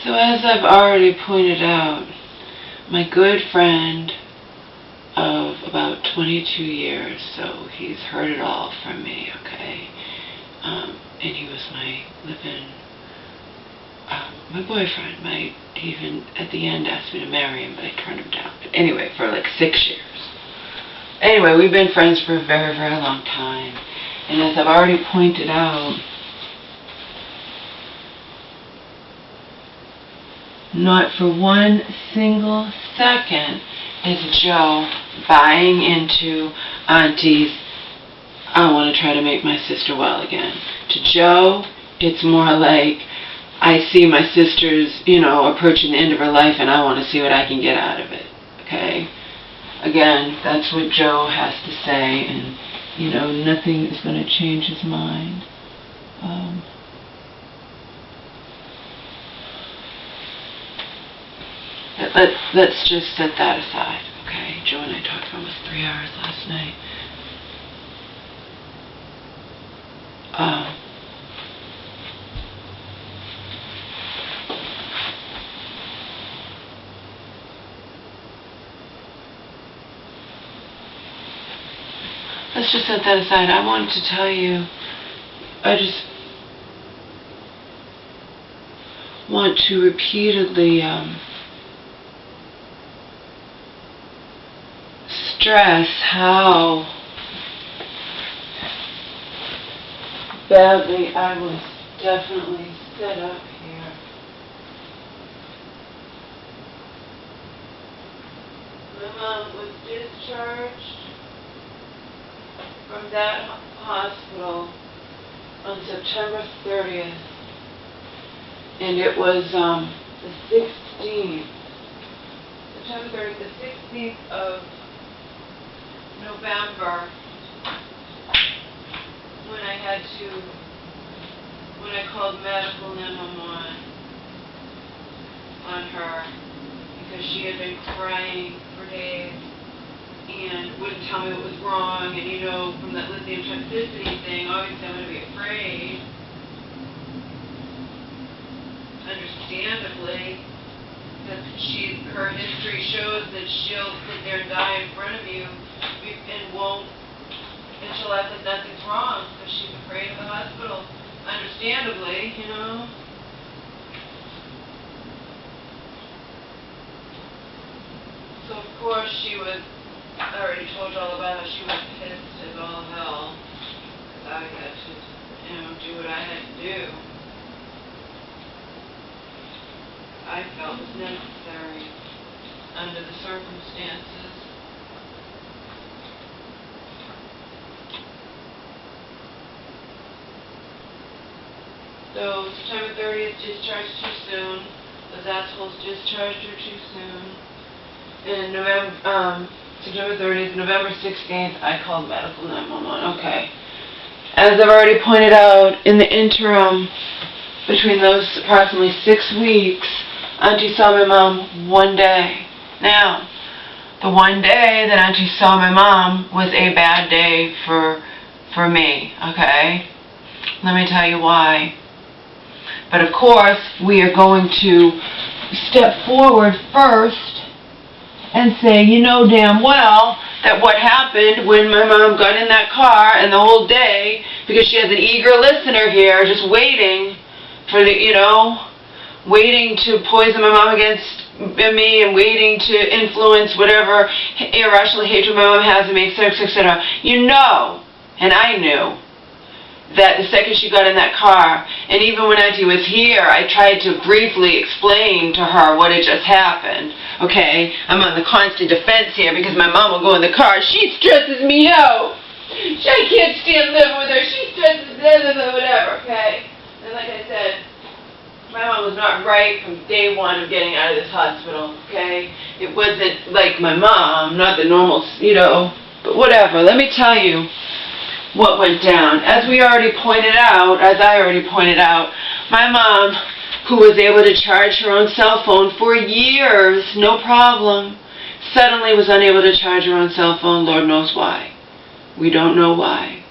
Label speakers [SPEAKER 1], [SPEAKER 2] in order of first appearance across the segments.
[SPEAKER 1] So as I've already pointed out, my good friend of about 22 years, so he's heard it all from me, okay? And he was my my boyfriend. He even at the end asked me to marry him, but I turned him down. But anyway, for like 6 years. Anyway, we've been friends for a very, very long time. And as I've already pointed out, not for one single second is Joe buying into Auntie's, I want to try to make my sister well again. To Joe, it's more like, I see my sister's, approaching the end of her life and I want to see what I can get out of it, okay? Again, that's what Joe has to say, and, nothing is going to change his mind. Let's just set that aside, okay? Joe and I talked for almost 3 hours last night. Let's just set that aside. I wanted to tell you, I just want to repeatedly stress how badly I was definitely set up here. My mom was discharged from that hospital on September 30th, and it was the 16th, September 30th, the 16th of November, when I called medical 911 on her, because she had been crying for days and wouldn't tell me what was wrong, and from that lithium toxicity thing, obviously I'm going to be afraid, understandably, because her history shows that she'll sit there and die in front of you and won't, and she'll act like nothing's wrong, because she's afraid of the hospital, understandably, So of course she was, I already told you all about it, she was pissed as all hell, because I had to, do what I had to do. I felt was necessary under the circumstances. So September 30th, discharged too soon. Those assholes discharged her too soon. And September 30th, November 16th, I called medical 911. Okay. As I've already pointed out, in the interim, between those approximately 6 weeks, Auntie saw my mom one day. Now, the one day that Auntie saw my mom was a bad day for me, okay? Let me tell you why. But of course, we are going to step forward first and say, damn well that what happened when my mom got in that car and the whole day, because she has an eager listener here just waiting for waiting to poison my mom against me and waiting to influence whatever irrational hatred my mom has of me, etc., etc. And I knew that the second she got in that car, and even when Auntie was here, I tried to briefly explain to her what had just happened. Okay, I'm on the constant defense here because my mom will go in the car. She stresses me out. I can't stand living with her. She stresses me out, whatever, okay? And like I said, my mom was not right from day one of getting out of this hospital, okay? It wasn't like my mom, not the normal, but whatever. Let me tell you what went down. As I already pointed out, my mom, who was able to charge her own cell phone for years, no problem, suddenly was unable to charge her own cell phone. Lord knows why. We don't know why.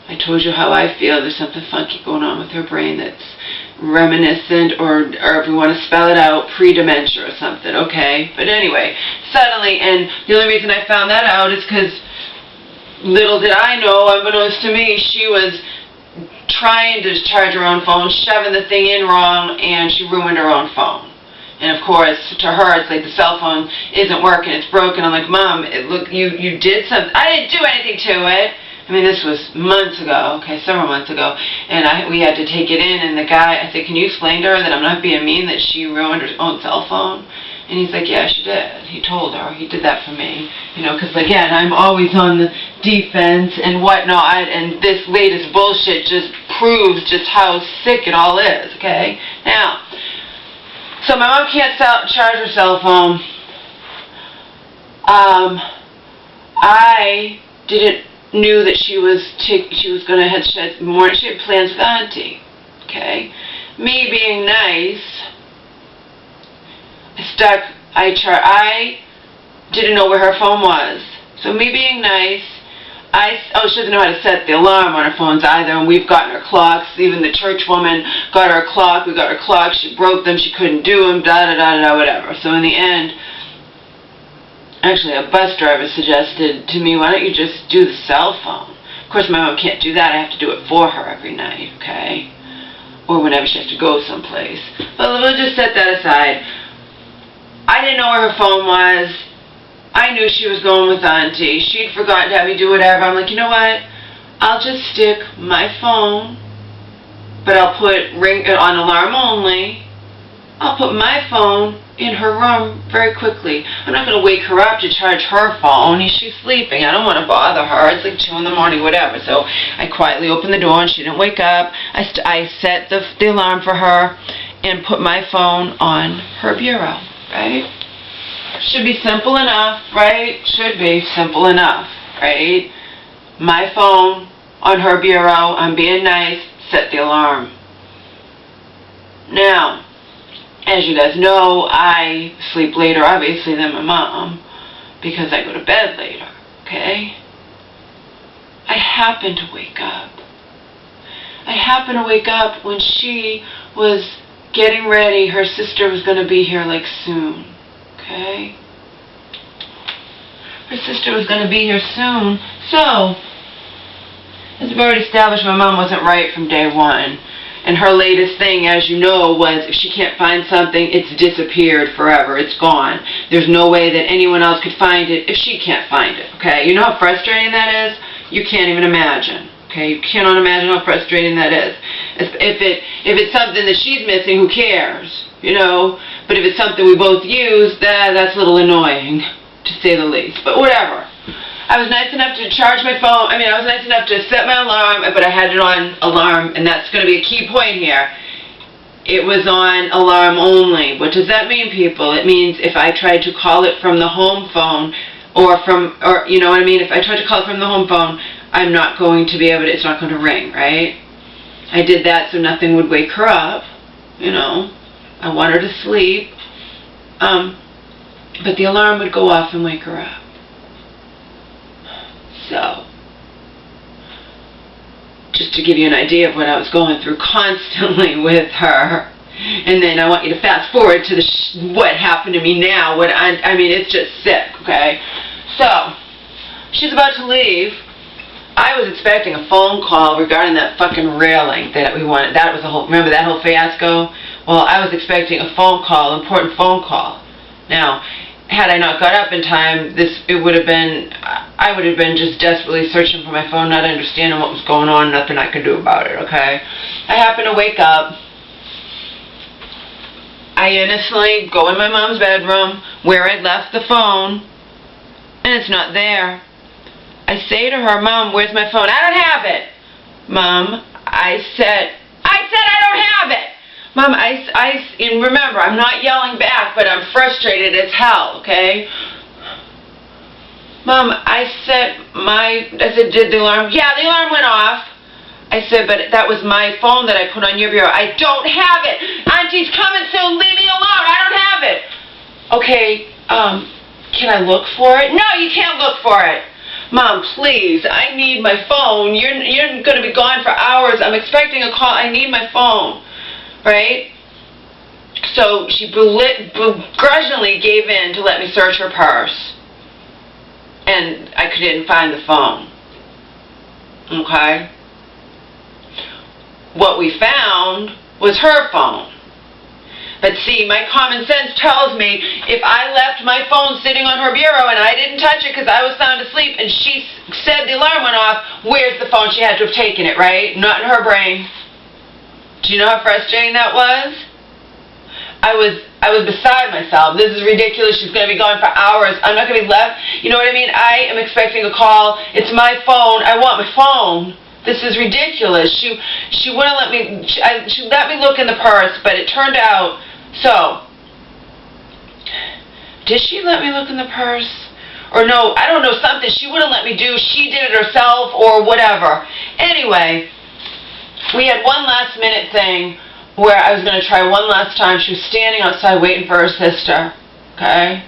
[SPEAKER 1] I told you how I feel. There's something funky going on with her brain that's reminiscent, or if we want to spell it out, pre-dementia or something, okay? But anyway, suddenly, and the only reason I found that out is because little did I know, unbeknownst to me, she was trying to charge her own phone, shoving the thing in wrong, and she ruined her own phone. And of course, to her, it's like the cell phone isn't working, it's broken. I'm like, Mom, look, you did something. I didn't do anything to it. I mean, this was months ago, okay, several months ago, and we had to take it in, and the guy, I said, can you explain to her that I'm not being mean, that she ruined her own cell phone? And he's like, yeah, she did. He told her. He did that for me. You know, because, again, I'm always on the defense and whatnot, and this latest bullshit just proves just how sick it all is, okay? Now, so my mom can't charge her cell phone. I knew that she was going to she had plans with Auntie, okay? Me being nice, I didn't know where her phone was. So me being nice, she doesn't know how to set the alarm on her phones either, and we've gotten her clocks. Even the church woman got her clock. We got her clock. She broke them. She couldn't do them, whatever. So in the end, actually a bus driver suggested to me, why don't you just do the cell phone? Of course, my mom can't do that. I have to do it for her every night, okay? Or whenever she has to go someplace. But we'll just set that aside. I didn't know where her phone was. I knew she was going with Auntie. She'd forgotten to have me do whatever. I'm like, you know what? I'll just stick my phone, but I'll put ring on alarm only. I'll put my phone in her room very quickly. I'm not going to wake her up to charge her phone. She's sleeping. I don't want to bother her. It's like 2 in the morning, whatever. So I quietly opened the door, and she didn't wake up. I set the alarm for her and put my phone on her bureau, right? Should be simple enough, right? Should be simple enough, right? My phone on her bureau. I'm being nice. Set the alarm. Now, as you guys know, I sleep later, obviously, than my mom, because I go to bed later, okay? I happen to wake up. I happen to wake up when she was getting ready. Her sister was going to be here, like, soon, okay? Her sister was going to be here soon. So, as I've already established, my mom wasn't right from day one. And her latest thing, as you know, was if she can't find something, it's disappeared forever. It's gone. There's no way that anyone else could find it if she can't find it, okay? You know how frustrating that is? You can't even imagine, okay? You cannot imagine how frustrating that is. If it's something that she's missing, who cares, you know? But if it's something we both use, that's a little annoying, to say the least. But whatever. I was nice enough to charge my phone. I was nice enough to set my alarm, but I had it on alarm, and that's going to be a key point here. It was on alarm only. What does that mean, people? It means if I tried to call it from the home phone, or you know what I mean? If I tried to call it from the home phone, I'm not going to be able to, it's not going to ring, right? I did that so nothing would wake her up, you know. I want her to sleep. But the alarm would go off and wake her up. So, just to give you an idea of what I was going through constantly with her. And then I want you to fast forward to what happened to me now. It's just sick, okay? So, she's about to leave. I was expecting a phone call regarding that fucking railing that we wanted. That was remember that whole fiasco? Well, I was expecting a phone call, important phone call. Now, had I not got up in time, I would have been just desperately searching for my phone, not understanding what was going on, nothing I could do about it, okay? I happen to wake up. I innocently go in my mom's bedroom where I'd left the phone, and it's not there. I say to her, Mom, where's my phone? I don't have it. Mom, I said I don't have it. Mom, and remember, I'm not yelling back, but I'm frustrated as hell, okay? Mom, I said, did the alarm? Yeah, the alarm went off. I said, but that was my phone that I put on your bureau. I don't have it. Auntie's coming soon. Leave me alone. I don't have it. Okay, can I look for it? No, you can't look for it. Mom, please, I need my phone. You're going to be gone for hours. I'm expecting a call. I need my phone. right? So she begrudgingly gave in to let me search her purse. And I couldn't find the phone. Okay? What we found was her phone. But see, my common sense tells me if I left my phone sitting on her bureau and I didn't touch it because I was sound asleep and she said the alarm went off, where's the phone? She had to have taken it, right? Not in her brain. Do you know how frustrating that was? I was beside myself. This is ridiculous. She's going to be gone for hours. I'm not going to be left. You know what I mean? I am expecting a call. It's my phone. I want my phone. This is ridiculous. She wouldn't let me. She let me look in the purse, but it turned out. So, did she let me look in the purse? Or no, I don't know, something she wouldn't let me do. She did it herself or whatever. Anyway, we had one last minute thing where I was going to try one last time. She was standing outside waiting for her sister. Okay?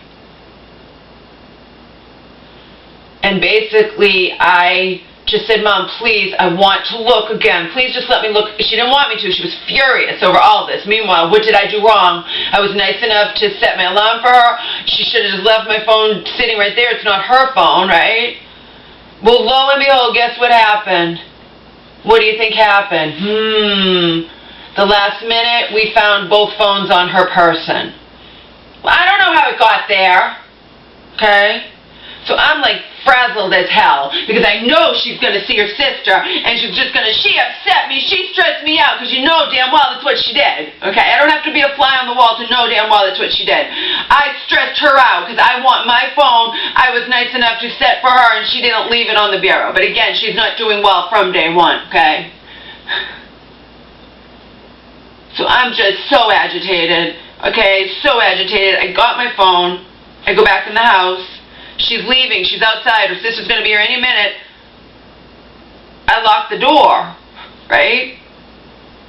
[SPEAKER 1] And basically, I just said, Mom, please, I want to look again. Please just let me look. She didn't want me to. She was furious over all this. Meanwhile, what did I do wrong? I was nice enough to set my alarm for her. She should have just left my phone sitting right there. It's not her phone, right? Well, lo and behold, guess what happened? What do you think happened? The last minute, we found both phones on her person. Well, I don't know how it got there. Okay? So I'm like frazzled as hell because I know she's going to see her sister and she's just going to, she upset me, she stressed me out because you know damn well that's what she did. Okay? I don't have to be a fly on the wall to know damn well that's what she did. I stressed her out because I want my phone. I was nice enough to set for her and she didn't leave it on the bureau. But again, she's not doing well from day one. Okay? So I'm just so agitated. Okay? So agitated. I got my phone. I go back in the house. She's leaving. She's outside. Her sister's going to be here any minute. I lock the door, right?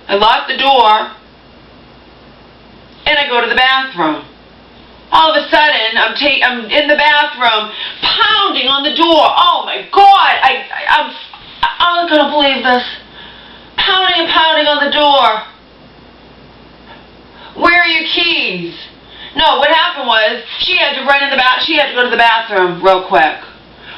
[SPEAKER 1] I lock the door, and I go to the bathroom. All of a sudden, I'm in the bathroom, pounding on the door. Oh my God! I'm not going to believe this. Pounding and pounding on the door. Where are your keys? No, what happened was she had to run in the she had to go to the bathroom real quick.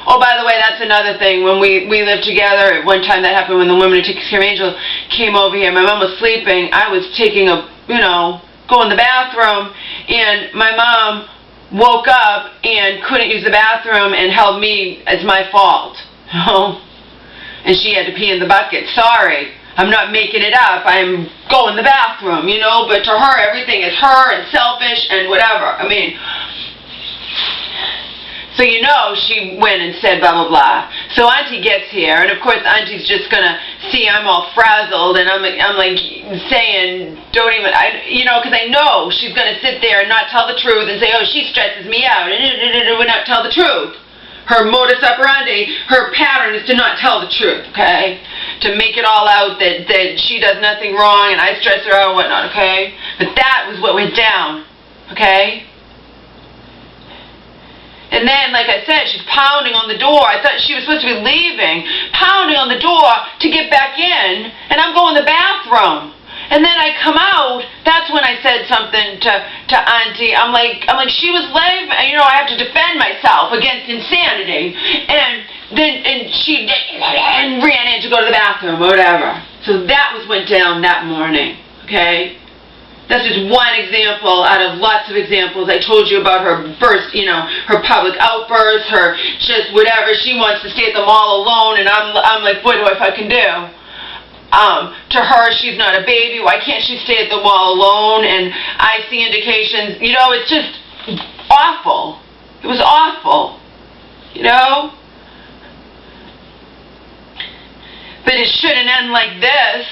[SPEAKER 1] Oh, by the way, that's another thing. When we lived together, at one time that happened when the woman who takes care of Angel came over here. My mom was sleeping. I was taking go in the bathroom, and my mom woke up and couldn't use the bathroom and held me as my fault. And she had to pee in the bucket. Sorry. I'm not making it up. I'm going to the bathroom, but to her, everything is her and selfish and whatever. I mean, so she went and said blah, blah, blah. So Auntie gets here, and of course Auntie's just going to see I'm all frazzled, and I'm like saying, don't even, because I know she's going to sit there and not tell the truth and say, oh, she stresses me out, and would not tell the truth. Her modus operandi, her pattern is to not tell the truth, okay? To make it all out that she does nothing wrong and I stress her out and whatnot, okay? But that was what went down, okay? And then, like I said, she's pounding on the door. I thought she was supposed to be leaving. Pounding on the door to get back in, and I'm going to the bathroom. And then I come out, that's when I said something to Auntie. I'm like, she was leaving, I have to defend myself against insanity. And she ran in to go to the bathroom or whatever. So that went down that morning, okay? That's just one example out of lots of examples. I told you about her burst, her public outbursts, her just whatever. She wants to stay at the mall alone, and I'm like, what do I fucking do? To her, she's not a baby. Why can't she stay at the mall alone? And I see indications, it's just awful. It was awful, But it shouldn't end like this.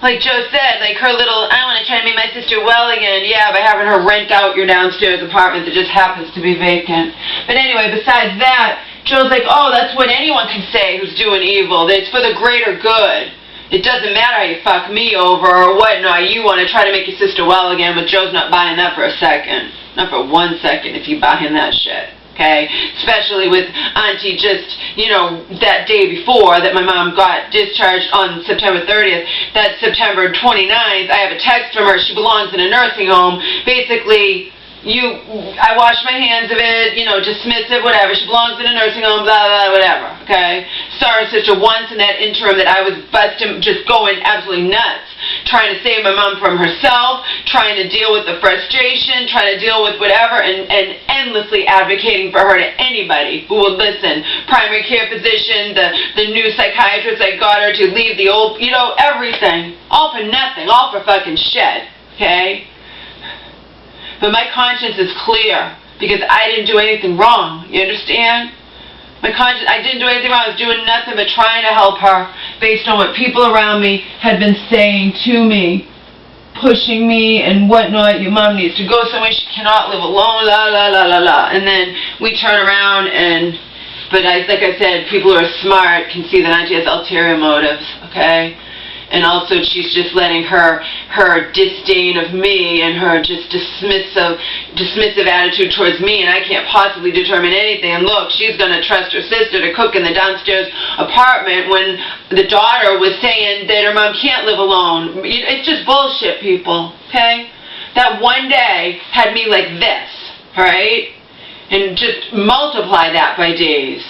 [SPEAKER 1] Like Joe said, like her little, I want to try to make my sister well again. Yeah, by having her rent out your downstairs apartment that just happens to be vacant. But anyway, besides that, Joe's like, oh, that's what anyone can say who's doing evil. That it's for the greater good. It doesn't matter how you fuck me over or whatnot. You want to try to make your sister well again, but Joe's not buying that for a second. Not for 1 second if you buy him that shit. okay? Especially with Auntie just, you know, that day before that my mom got discharged on September 30th, that September 29th, I have a text from her, she belongs in a nursing home, basically, I wash my hands of it, you know, dismissive, whatever, she belongs in a nursing home, blah, blah, whatever, okay? Sorry, sister, once in that interim that I was busting, just going absolutely nuts, trying to save my mom from herself, trying to deal with the frustration, trying to deal with whatever, and endlessly advocating for her to anybody who would listen. Primary care physician, the new psychiatrist I got her to leave the old, you know, everything. All for nothing, all for fucking shit, okay? But my conscience is clear because I didn't do anything wrong, you understand? My conscience, I didn't do anything wrong. I was doing nothing but trying to help her based on what people around me had been saying to me, pushing me and whatnot. Your mom needs to go somewhere. She cannot live alone, la, la, la, la, la. And then we turn around but like I said, people who are smart can see that Auntie has ulterior motives, okay? And also she's just letting her disdain of me and her just dismissive attitude towards me, and I can't possibly determine anything. And look, she's going to trust her sister to cook in the downstairs apartment when the daughter was saying that her mom can't live alone. It's just bullshit, people, okay? That one day had me like this, alright? And just multiply that by days.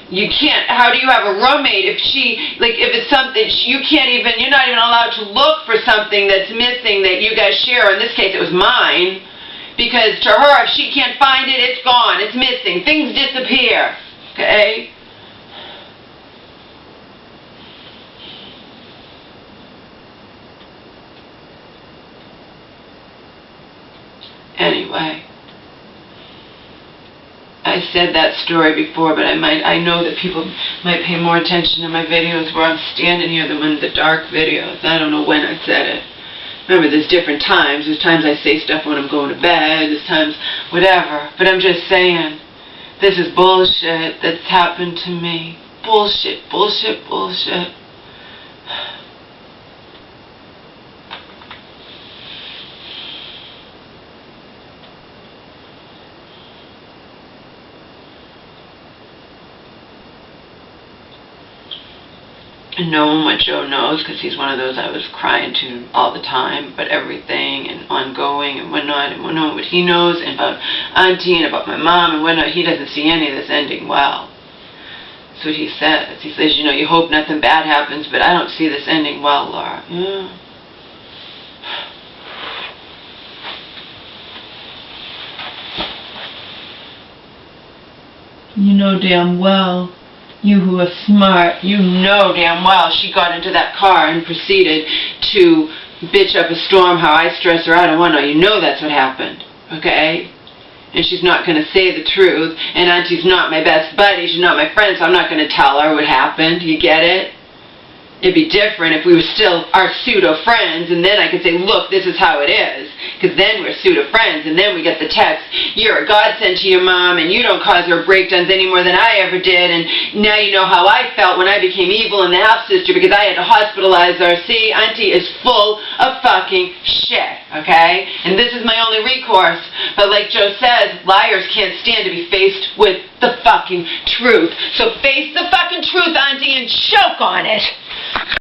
[SPEAKER 1] You can't, how do you have a roommate if if it's something, you're not even allowed to look for something that's missing that you guys share. In this case, it was mine. Because to her, if she can't find it, it's gone, it's missing, things disappear, okay? Anyway. I said that story before, but I know that people might pay more attention to my videos where I'm standing here than in the dark videos. I don't know when I said it. Remember, there's different times. There's times I say stuff when I'm going to bed. There's times whatever. But I'm just saying, this is bullshit that's happened to me. Bullshit, bullshit, bullshit. And knowing what Joe knows, because he's one of those I was crying to all the time, but everything and ongoing and whatnot, and knowing what he knows and about Auntie and about my mom and whatnot, he doesn't see any of this ending well. That's what he says. He says, you know, you hope nothing bad happens, but I don't see this ending well, Laura. Yeah. You know damn well. You who are smart, you know damn well she got into that car and proceeded to bitch up a storm how I stress her out and whatnot. You know that's what happened, okay? And she's not going to say the truth, and Auntie's not my best buddy, she's not my friend, so I'm not going to tell her what happened. You get it? It'd be different if we were still our pseudo-friends, and then I could say, look, this is how it is. Because then we're pseudo-friends, and then we get the text, you're a godsend to your mom, and you don't cause her breakdowns any more than I ever did, and now you know how I felt when I became evil in the half-sister because I had to hospitalize her. See, Auntie is full of fucking shit, okay? And this is my only recourse. But like Joe says, liars can't stand to be faced with the fucking truth. So face the fucking truth, Auntie, and choke on it.